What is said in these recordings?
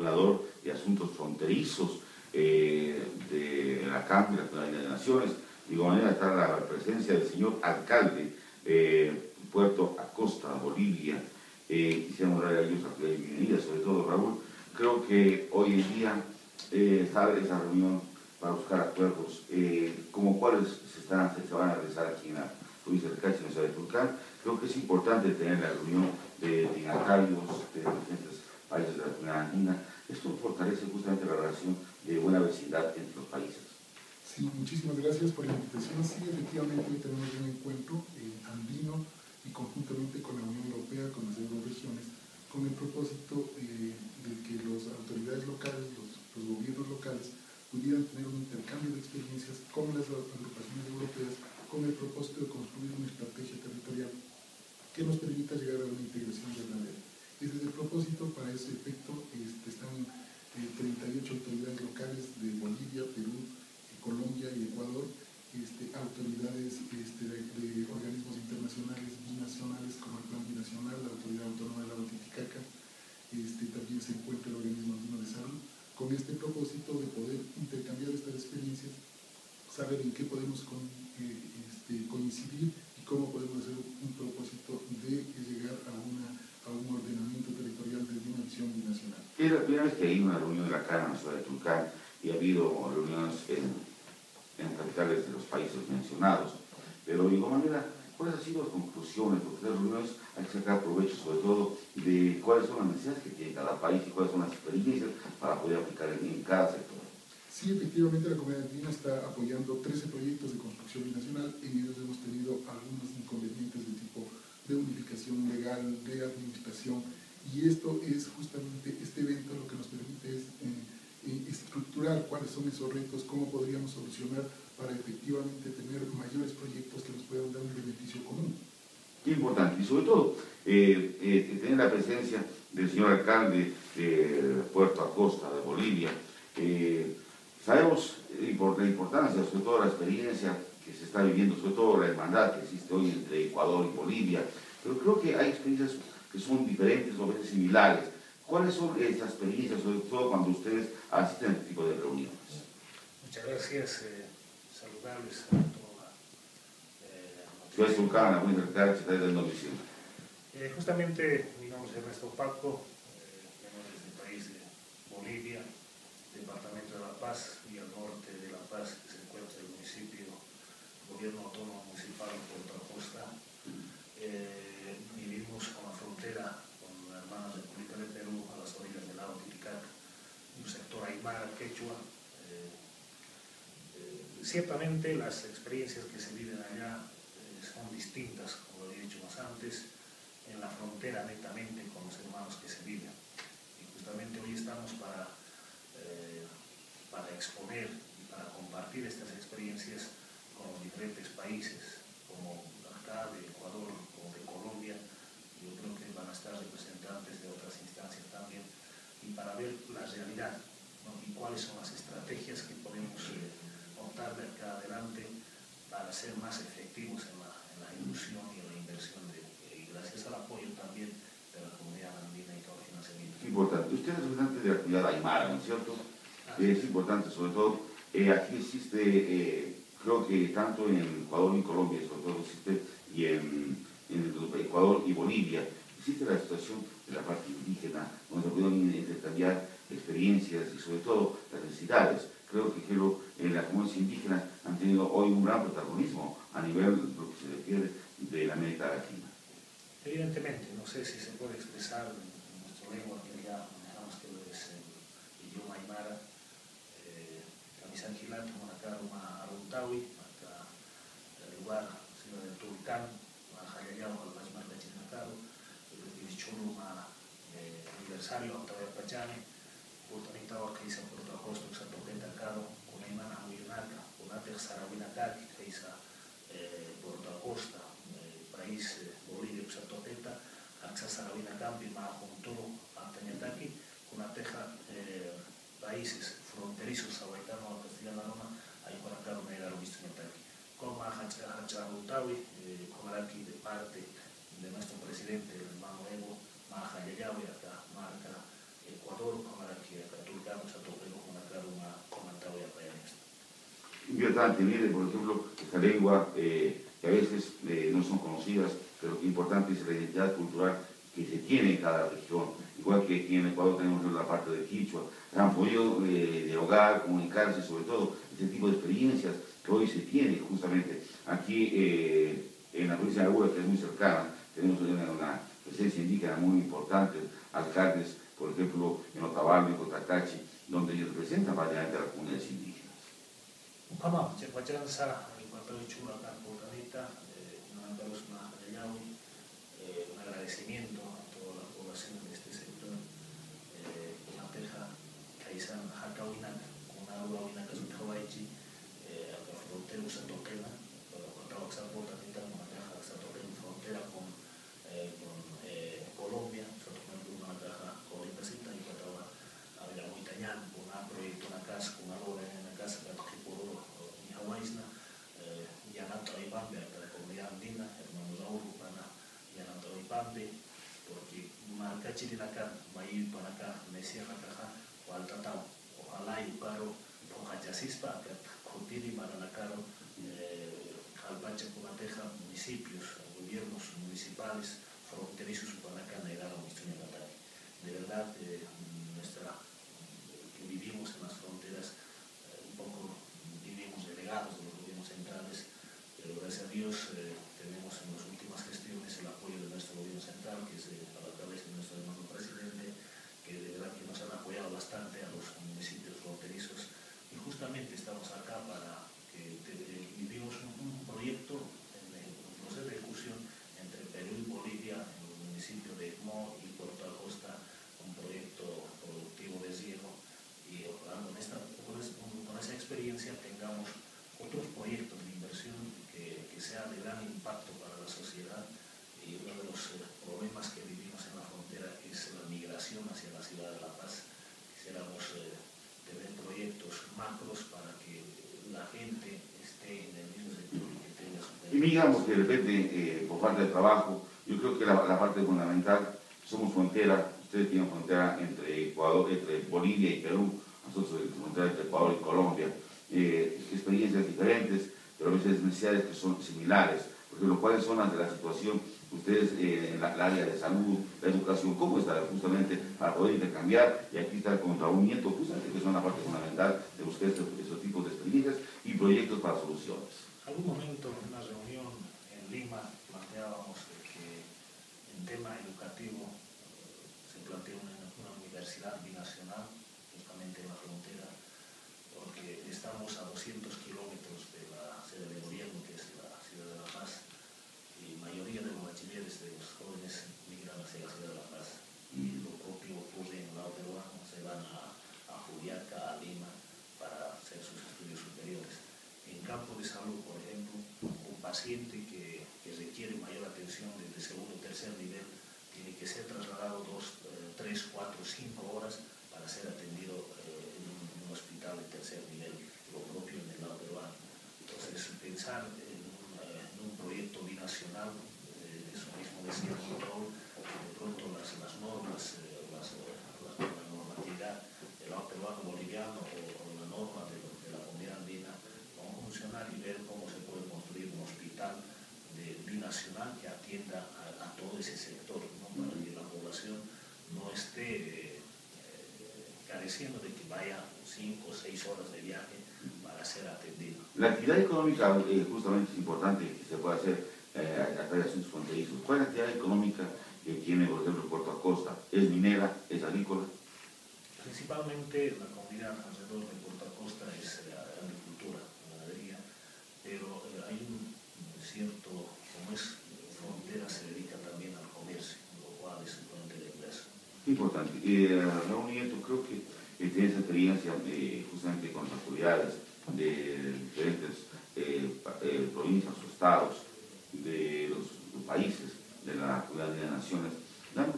coordinador de asuntos fronterizos de la Cámara de Naciones. De igual manera está la presencia del señor alcalde Puerto Acosta, Bolivia. Quisiéramos darle a ellos la bienvenida, sobre todo Raúl. Creo que hoy en día está esa reunión para buscar acuerdos, como cuáles se van a realizar aquí en la provincia de Cachi, en la ciudad de Tulcán. Creo que es importante tener la reunión de dignatarios de diferentes países de la comunidad andina. Esto fortalece justamente la relación de buena vecindad entre los países. Sí, muchísimas gracias por la invitación. Sí, efectivamente hoy tenemos un encuentro andino y conjuntamente con la Unión Europea, con las euroregiones, con el propósito de que las autoridades locales, los gobiernos locales, pudieran tener un intercambio de experiencias con las agrupaciones europeas, con el propósito de construir una estrategia territorial que nos permita llegar a una integración verdadera. Ese es el propósito. Para ese efecto están 38 autoridades locales de Bolivia, Perú, Colombia y Ecuador, autoridades de organismos internacionales binacionales como el Plan Binacional, la Autoridad Autónoma de la Titicaca, también se encuentra el Organismo Andino de Salud, con este propósito de poder intercambiar estas experiencias, saber en qué podemos coincidir y cómo podemos hacer un propósito de llegar a un ordenamiento territorial desde una visión binacional. Es la primera vez que hay una reunión acá en la ciudad de Tulcán y ha habido reuniones en capitales de los países mencionados, pero de igual manera, ¿cuáles han sido las conclusiones? Porque las reuniones hay que sacar provecho sobre todo de cuáles son las necesidades que tiene cada país y cuáles son las experiencias para poder aplicar en cada sector. Sí, efectivamente la comunidad andina está apoyando 13 proyectos de construcción binacional. En ellos hemos tenido algunos inconvenientes de tipo de unificación legal, de administración, y esto es justamente este evento lo que nos permite es estructurar cuáles son esos retos, cómo podríamos solucionar para efectivamente tener mayores proyectos que nos puedan dar un beneficio común. Qué importante, y sobre todo tener la presencia del señor alcalde de Puerto Acosta, de Bolivia. Sabemos la importancia, sobre todo la experiencia que se está viviendo, sobre todo la hermandad que existe hoy entre Ecuador y Bolivia, pero creo que hay experiencias que son diferentes o a veces similares. ¿Cuáles son esas experiencias, sobre todo cuando ustedes asisten a este tipo de reuniones? Muchas gracias, saludarles a toda la Ciudad de Tulcán, la Buena Secretaria de Novición. Justamente, mi nombre es Ernesto Paco, vengo desde el país de Bolivia, departamento de La Paz, y al norte de La Paz se encuentra el municipio, gobierno autónomo municipal de Puerto Acosta. Vivimos con la frontera con la hermana República de Perú a las orillas del lago Titicaca, un sector aymara, quechua. Ciertamente las experiencias que se viven allá son distintas, como lo he dicho más antes, en la frontera netamente con los hermanos que se viven. Y justamente hoy estamos para exponer y para compartir estas experiencias con los diferentes países, como acá de Ecuador, como de Colombia. Yo creo que van a estar representantes de otras instancias también, y para ver la realidad, ¿no? Y cuáles son las estrategias que podemos optar de acá adelante para ser más efectivos en la ilusión y en la inversión, y gracias al apoyo también de la comunidad andina y todo el financiamiento. Es importante. Usted es representante de la comunidad aymara, ¿no es cierto? Es importante, sobre todo, aquí existe, creo que tanto en Ecuador y Colombia, sobre todo existe, y en Ecuador y Bolivia, existe la situación de la parte indígena, donde se pueden intercambiar experiencias y sobre todo las necesidades. Creo que las comunidades indígenas han tenido hoy un gran protagonismo a nivel de lo que se refiere de la América Latina. Evidentemente, no sé si se puede expresar en nuestra lengua, que ya manejamos, que es el idioma aymara, Camisanquilato, Monacaruma, Aruntawi, hasta el lugar, ciudad de Tulcán, Majayayao, Almazmar de Chinacaro, el Chuluma, aniversario, Antavaya Pachane, Putanita Orquisa, Puerto Acosta, Xatopeta Caro, Conaimana, Huirnaca, Punate Sarawinacaki, Quisa, Puerto Acosta, país Bolivia, Xatopeta, Axa Sarawinacampi, Majunturo, Antañataki, Cunateja, países fronterizos, Sahuaycano, Castellana Roma, hay por acá donde era lo visto en Taki. Como Hacharutawi, Comaraki de parte de nuestro presidente, el hermano Evo, Maja Yayawi, acá marca Ecuador, Comaraki importante, mire, por ejemplo, esta lengua que a veces no son conocidas, pero lo importante es la identidad cultural que se tiene en cada región. Igual que aquí en Ecuador tenemos la parte de Quichua, han podido dialogar, comunicarse, sobre todo este tipo de experiencias que hoy se tiene justamente aquí en la provincia de Agua, que es muy cercana. Tenemos una presencia indígena muy importante, alcaldes, por ejemplo, en Otavalo, en Cotacachi, donde ellos representan prácticamente a las comunidades indígenas. Ukama, Chepacharan Sara, el cuarto de Chula, Campotanita, un agradecimiento a toda la población de este sector. Mateja, Kaisan, Hakawina, Kunagua, Wina, Kazutawaichi, la frontera Usatoquena, Contaba Xapotanita, Mateja, Xatoquena, frontera con Colombia, Xatoquena, una caja Corintacita, y Contaba a la Huitañán, con un proyecto, una casa, con una hora en la casa, Catujipuro, y Hawaisna, Yanato Aibambe, la comunidad andina, hermanos Aurupana, Yanato Aibambe, porque marca Chirinacan, Maí para acá, Mesía Racaja, o Altatao, ojalá y paro, Pojachasispa, Cotiri, Maranacaro, Jalpacha, Cumateja, municipios, gobiernos municipales, fronterizos, Panaca, Nairara, Mistuñagatari. De verdad, que vivimos en las fronteras, un poco vivimos delegados de los gobiernos centrales, pero gracias a Dios tenemos en las últimas gestiones el apoyo de nuestro gobierno central, que es a la cabeza de nuestro hermano presidente, que de verdad que nos han apoyado bastante a los municipios fronterizos, y justamente estamos acá para que vivimos un proyecto en proceso de ejecución entre Perú y Bolivia, en el municipio de Mo y Puerto Acosta, un proyecto productivo de riego, y ojalá con esa experiencia tengamos otros proyectos de inversión que sean de gran impacto para la sociedad. Y uno de los problemas que vivimos en la frontera es la migración hacia la ciudad de La Paz. Quisiéramos tener proyectos macros para que la gente esté en el mismo sector y que tenga su... Y digamos que de repente, por falta de trabajo, yo creo que la parte fundamental, somos frontera, ustedes tienen frontera entre Ecuador, entre Bolivia y Perú, nosotros frontera entre Ecuador y Colombia, experiencias diferentes, pero a veces necesidades que son similares. Por ejemplo, ¿cuáles son las de la situación ustedes en el área de salud, la educación, cómo está justamente para poder intercambiar? Y aquí está el contraunimiento, justamente, que es una parte fundamental de buscar estos tipos de experiencias y proyectos para soluciones. Algún momento en una reunión en Lima planteábamos que en tema educativo se plantea una universidad binacional, justamente en la frontera, porque estamos a 200 kilómetros de la sede de gobierno, que es la ciudad de La Paz, y la mayoría de los bachilleres de los jóvenes migran hacia la ciudad de La Paz, y lo propio ocurre en el lado peruano, se van a Juliaca, a Lima, para hacer sus estudios superiores. En campo de salud, por ejemplo, un paciente que requiere mayor atención desde segundo o tercer nivel tiene que ser trasladado 2, 3, 4, 5 horas para ser atendido en un hospital de tercer nivel, lo propio en el lado peruano. Entonces, pensar en un proyecto binacional, eso mismo decía el control, de pronto las normas, la normatividad del lado peruano boliviano o la norma de la comunidad andina, funcionar y ver cómo se puede construir un hospital binacional que atienda a todo ese sector, ¿no? Para que la población no esté careciendo de que vaya 5 o 6 horas de viaje para ser atendido. La actividad económica justamente es importante que se pueda hacer a través de asuntos fronterizos. ¿Cuál es la actividad económica que tiene, por ejemplo, Puerto Acosta? ¿Es minera? ¿Es agrícola? Principalmente la comunidad alrededor de Puerto Acosta es agricultura, ganadería, pero hay un cierto, como es frontera, se dedica también al comercio, lo cual es un fuente de ingreso. Importante. Raúl Nieto, creo que tiene esa experiencia justamente con las autoridades de diferentes provincias o estados de los países de la Comunidad de las Naciones,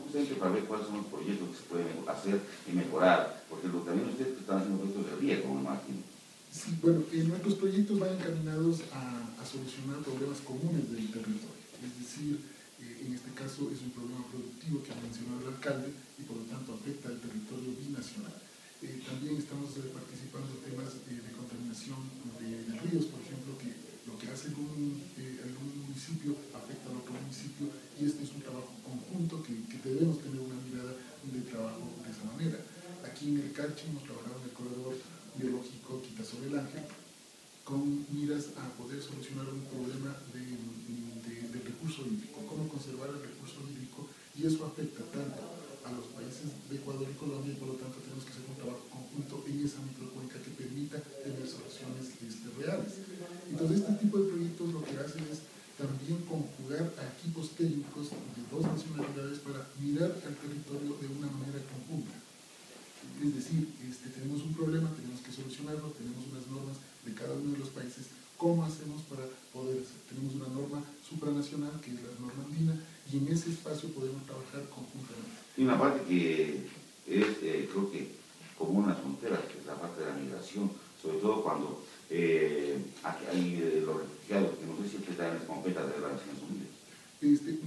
justamente para ver cuáles son los proyectos que se pueden hacer y mejorar, porque también ustedes están haciendo proyectos de riego, me imagino. Sí, bueno, nuestros proyectos van encaminados a solucionar problemas comunes del territorio, es decir, en este caso es un problema productivo que ha mencionado el alcalde y por lo tanto afecta al territorio binacional. También estamos participando en temas de contaminación del río aquí en el Carchi hemos trabajado en el corredor biológico Quitazo del Ángel con miras a poder solucionar un problema del recurso hídrico, cómo conservar el recurso hídrico, y eso afecta tanto a los países de Ecuador y Colombia, y por lo tanto tenemos que hacer un trabajo conjunto en esa microcuenca que permita tener soluciones reales. Entonces este tipo de proyectos lo que hacen es también conjugar a equipos técnicos de dos nacionalidades para mirar al territorio de una manera conjunta. Es decir, tenemos un problema, tenemos que solucionarlo, tenemos unas normas de cada uno de los países. ¿Cómo hacemos para poder hacer? Tenemos una norma supranacional, que es la norma andina, y en ese espacio podemos trabajar conjuntamente. Y una parte que es, creo que, como una frontera, que es la parte de la migración, sobre todo cuando hay los refugiados, que no sé si usted también les compete de las Naciones Unidas.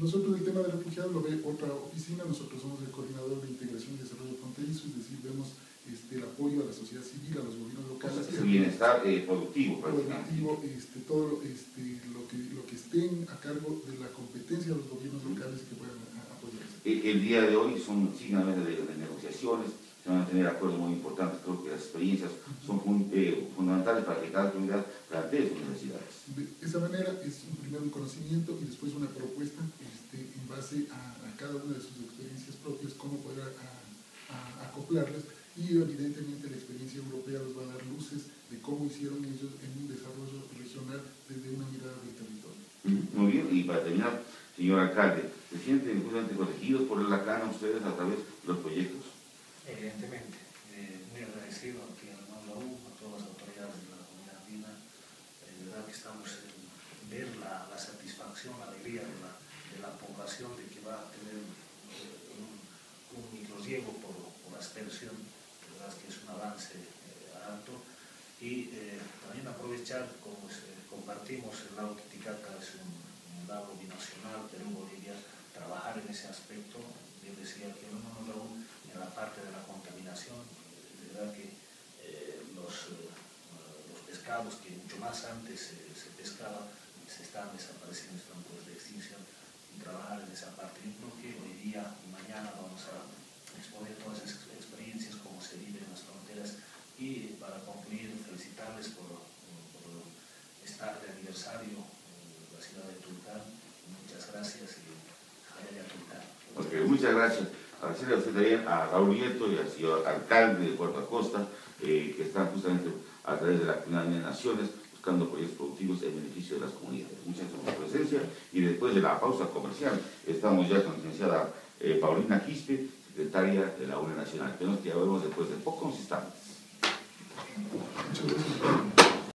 Nosotros el tema de refugiados lo ve otra oficina. Nosotros somos el coordinador de integración y desarrollo fronterizo, es decir, vemos el apoyo a la sociedad civil, a los gobiernos locales. Es el bienestar productivo, prácticamente. Todo lo que estén a cargo de la competencia de los gobiernos locales y que puedan apoyarse. El día de hoy siguen a veces de negociaciones, se van a tener acuerdos muy importantes. Creo que las experiencias son fundamentales para que cada comunidad plantee sus necesidades. De esa manera es primero un conocimiento y después una propuesta en base a cada una de sus experiencias propias, cómo poder acoplarlas, y evidentemente la experiencia europea nos va a dar luces de cómo hicieron ellos en un desarrollo regional desde una mirada del territorio. Muy bien, y para terminar, señor alcalde, ¿se sienten justamente protegidos por la CANA ustedes a través de los proyectos? Evidentemente, muy agradecido aquí al hermano Raúl, a todas las autoridades de la comunidad andina. De verdad que estamos en ver la satisfacción, la alegría de la población de que va a tener un microriego por aspersión. De verdad que es un avance alto. Y también aprovechar, como compartimos el lago Titicaca, es un lago binacional, Perú-Bolivia, trabajar en ese aspecto. Yo decía que no nos da en la parte de la contaminación. De verdad que los pescados que mucho más antes se pescaban se están desapareciendo, están en de extinción, y trabajar en esa parte. Yo creo que hoy día y mañana vamos a exponer todas esas experiencias, cómo se vive en las fronteras, y para concluir, felicitarles por estar de aniversario en la ciudad de Tulcán. Muchas gracias y Jaya Tulcán. Okay, muchas gracias. Agradecerle a usted también, a Raúl Nieto y al señor alcalde de Puerto Acosta, que están justamente a través de la Comunidad de Naciones buscando proyectos productivos en beneficio de las comunidades. Muchas gracias por su presencia, y después de la pausa comercial estamos ya con la licenciada Paulina Quispe, secretaria de la UNE Nacional, que nos vemos después de pocos instantes. Muchas gracias.